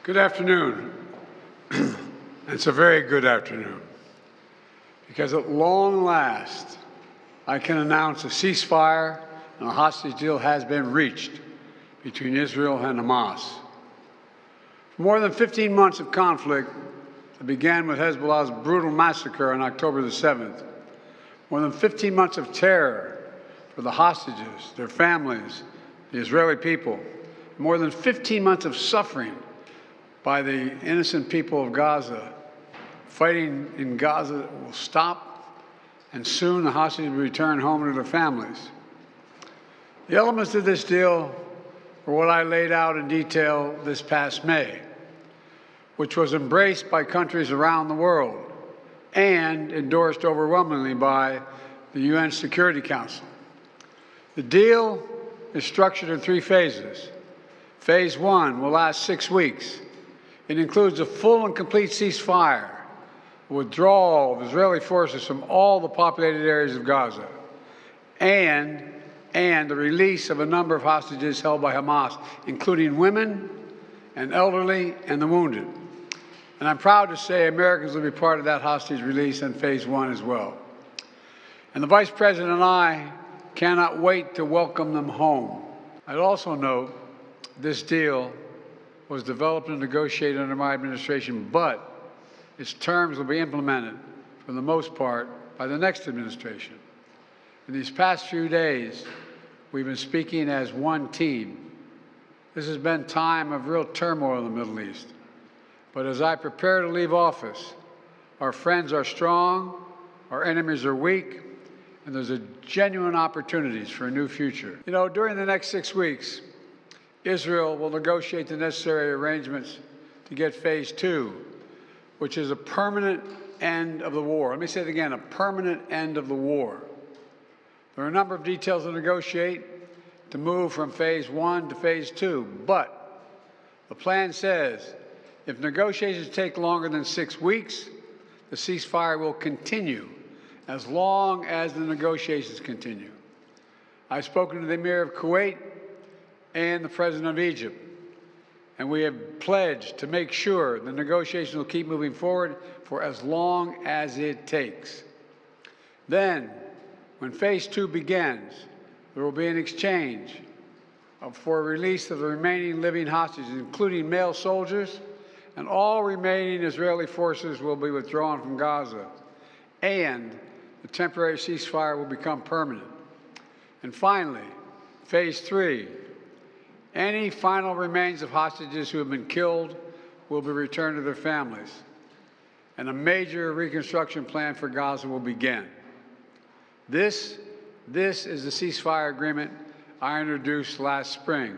Good afternoon. It's a very good afternoon because at long last I can announce a ceasefire and a hostage deal has been reached between Israel and Hamas. For more than 15 months of conflict that began with Hezbollah's brutal massacre on October the 7th, more than 15 months of terror for the hostages, their families, the Israeli people, more than 15 months of suffering by the innocent people of Gaza. Fighting in Gaza will stop, and soon the hostages will return home to their families. The elements of this deal were what I laid out in detail this past May, which was embraced by countries around the world and endorsed overwhelmingly by the UN Security Council. The deal is structured in 3 phases. Phase 1 will last 6 weeks. It includes a full and complete ceasefire, a withdrawal of Israeli forces from all the populated areas of Gaza, and the release of a number of hostages held by Hamas, including women and elderly and the wounded. And I'm proud to say Americans will be part of that hostage release in Phase 1 as well. And the Vice President and I cannot wait to welcome them home. I'd also note this deal was developed and negotiated under my administration, but its terms will be implemented, for the most part, by the next administration. In these past few days, we've been speaking as one team. This has been a time of real turmoil in the Middle East. But as I prepare to leave office, our friends are strong, our enemies are weak, and there's a genuine opportunities for a new future. You know, during the next 6 weeks, Israel will negotiate the necessary arrangements to get Phase 2, which is a permanent end of the war. Let me say it again, a permanent end of the war. There are a number of details to negotiate to move from Phase 1 to Phase 2, but the plan says if negotiations take longer than 6 weeks, the ceasefire will continue as long as the negotiations continue. I've spoken to the Emir of Kuwait and the President of Egypt, and we have pledged to make sure the negotiations will keep moving forward for as long as it takes. Then, when Phase 2 begins, there will be an exchange for release of the remaining living hostages, including male soldiers, and all remaining Israeli forces will be withdrawn from Gaza, and the temporary ceasefire will become permanent. And finally, Phase 3, any final remains of hostages who have been killed will be returned to their families, and a major reconstruction plan for Gaza will begin. This is the ceasefire agreement I introduced last spring.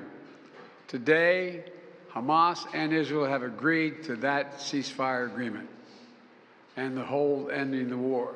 Today, Hamas and Israel have agreed to that ceasefire agreement and the whole ending the war.